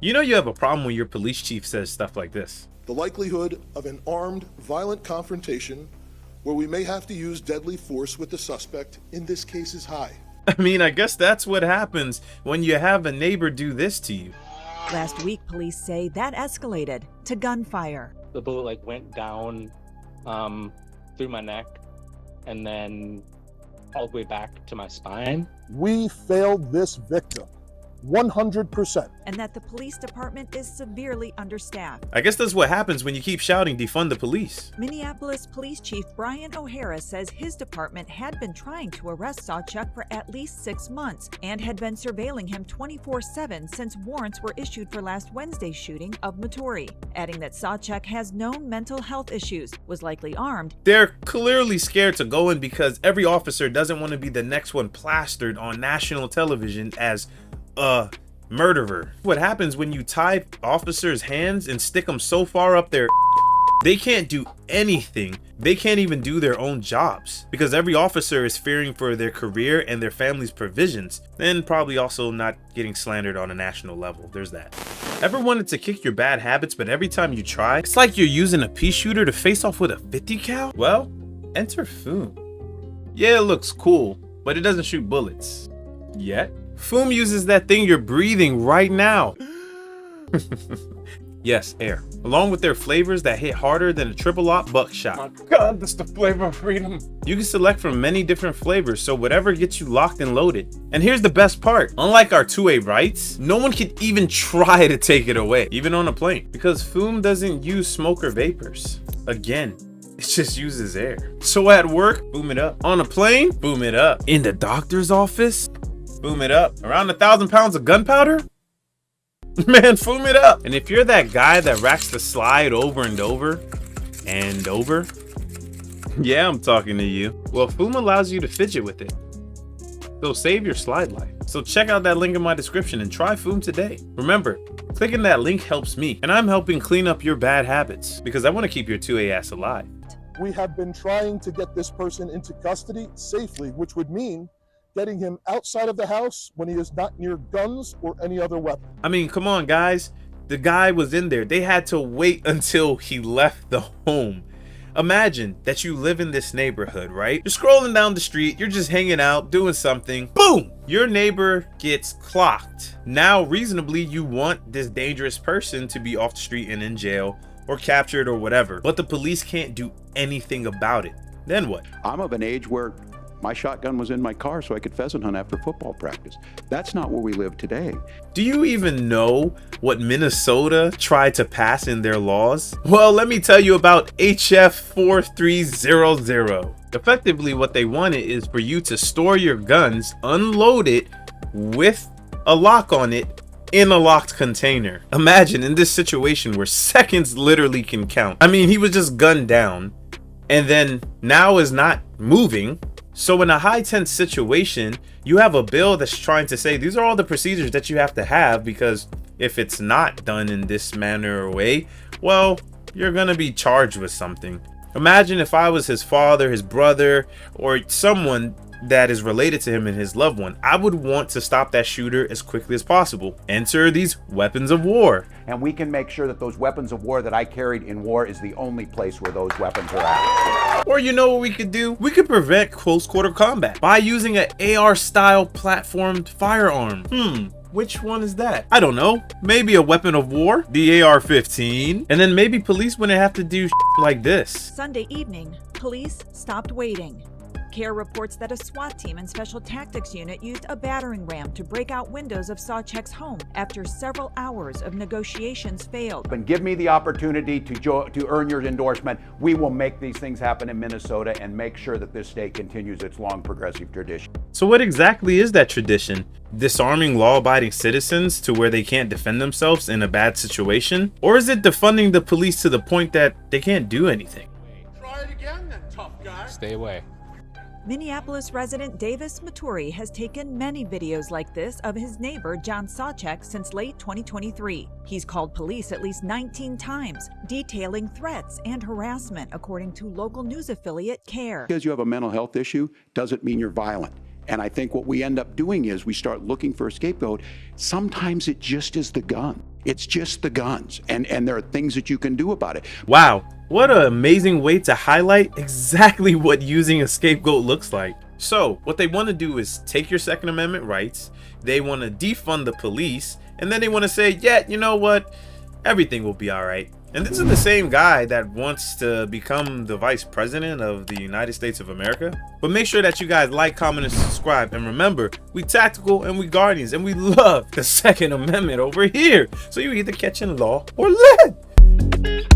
You know you have a problem when your police chief says stuff like this. The likelihood of an armed, violent confrontation where we may have to use deadly force with the suspect in this case is high. I mean, I guess that's what happens when you have a neighbor do this to you. Last week, police say that escalated to gunfire. The bullet went down through my neck and then all the way back to my spine. We failed this victim 100%. And that the police department is severely understaffed. I guess that's what happens when you keep shouting defund the police. Minneapolis Police Chief Brian O'Hara says his department had been trying to arrest Sawchak for at least 6 months and had been surveilling him 24/7 since warrants were issued for last Wednesday's shooting of Moturi, adding that Sawchak has known mental health issues, was likely armed. They're clearly scared to go in because every officer doesn't want to be the next one plastered on national television as a murderer. What happens when you tie officers' hands and stick them so far up their they can't do anything. They can't even do their own jobs because every officer is fearing for their career and their family's provisions, and probably also not getting slandered on a national level. There's that. Ever wanted to kick your bad habits, but every time you try, it's like you're using a pea shooter to face off with a 50 cal? Well, enter Foom. Yeah, it looks cool, but it doesn't shoot bullets. Yet. Foom uses that thing you're breathing right now. Yes, air. Along with their flavors that hit harder than a triple-aught buckshot. Oh my God, that's the flavor of freedom. You can select from many different flavors, so whatever gets you locked and loaded. And here's the best part. Unlike our 2A rights, no one can even try to take it away, even on a plane, because Foom doesn't use smoke or vapors. Again, it just uses air. So at work, boom it up. On a plane, boom it up. In the doctor's office, boom it up. Around 1,000 pounds of gunpowder? Man, foom it up. And if you're that guy that racks the slide over and over and over, yeah, I'm talking to you. Well, Foom allows you to fidget with it. So save your slide life. So check out that link in my description and try Foom today. Remember, clicking that link helps me, and I'm helping clean up your bad habits because I want to keep your 2A ass alive. We have been trying to get this person into custody safely, which would mean getting him outside of the house when he is not near guns or any other weapon. I mean, come on, guys. The guy was in there. They had to wait until he left the home. Imagine that you live in this neighborhood, right? You're scrolling down the street. You're just hanging out, doing something. Boom! Your neighbor gets clocked. Now, reasonably, you want this dangerous person to be off the street and in jail or captured or whatever. But the police can't do anything about it. Then what? I'm of an age where my shotgun was in my car so I could pheasant hunt after football practice. That's not where we live today. Do you even know what Minnesota tried to pass in their laws? Well, let me tell you about HF 4300. Effectively, what they wanted is for you to store your guns, unload it with a lock on it in a locked container. Imagine in this situation where seconds literally can count. I mean, he was just gunned down and then now is not moving. So in a high tense situation, you have a bill that's trying to say these are all the procedures that you have to have, because if it's not done in this manner or way, well, you're gonna be charged with something. Imagine if I was his father, his brother, or someone that is related to him and his loved one. I would want to stop that shooter as quickly as possible. Enter these weapons of war. And we can make sure that those weapons of war that I carried in war is the only place where those weapons are at. Or you know what we could do? We could prevent close quarter combat by using an AR style platformed firearm. Which one is that? I don't know. Maybe a weapon of war, the AR-15, and then maybe police wouldn't have to do like this. Sunday evening, police stopped waiting. CARE reports that a SWAT team and Special Tactics Unit used a battering ram to break out windows of Sawchak's home after several hours of negotiations failed. And give me the opportunity to earn your endorsement. We will make these things happen in Minnesota and make sure that this state continues its long progressive tradition. So what exactly is that tradition? Disarming law-abiding citizens to where they can't defend themselves in a bad situation? Or is it defunding the police to the point that they can't do anything? Try it again then, tough guy. Stay away. Minneapolis resident Davis Moturi has taken many videos like this of his neighbor John Sawchak since late 2023. He's called police at least 19 times, detailing threats and harassment, according to local news affiliate CARE. Because you have a mental health issue doesn't mean you're violent. And I think what we end up doing is we start looking for a scapegoat. Sometimes it just is the gun. It's just the guns, and there are things that you can do about it. Wow, what an amazing way to highlight exactly what using a scapegoat looks like. So what they want to do is take your Second Amendment rights, they want to defund the police, and then they want to say, yeah, you know what, everything will be all right. And this is the same guy that wants to become the vice president of the United States of America. But make sure that you guys like, comment, and subscribe. And remember, we tactical and we guardians, and we love the Second Amendment over here. So you either catching law or lead.